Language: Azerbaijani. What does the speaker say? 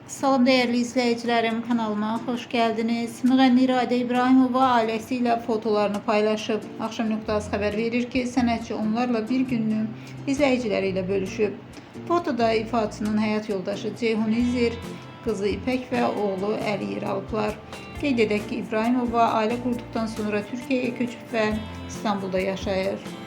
Salam değerli izleyicilerim, kanalıma hoş geldiniz. Müğənni İradə İbrahimova ailesiyle fotolarını paylaşıp Akşam Nöqtəsi xəbər verir ki, sənətçi onlarla bir günlük izleyicileriyle bölüşüb. Fotoda ifaçının həyat yoldaşı Ceyhun İzir, kızı İpək ve oğlu Əli yer alıblar. Qeyd edək ki, İbrahimova ailə qurduqdan sonra Türkiyəyə köçüb və İstanbulda yaşayır.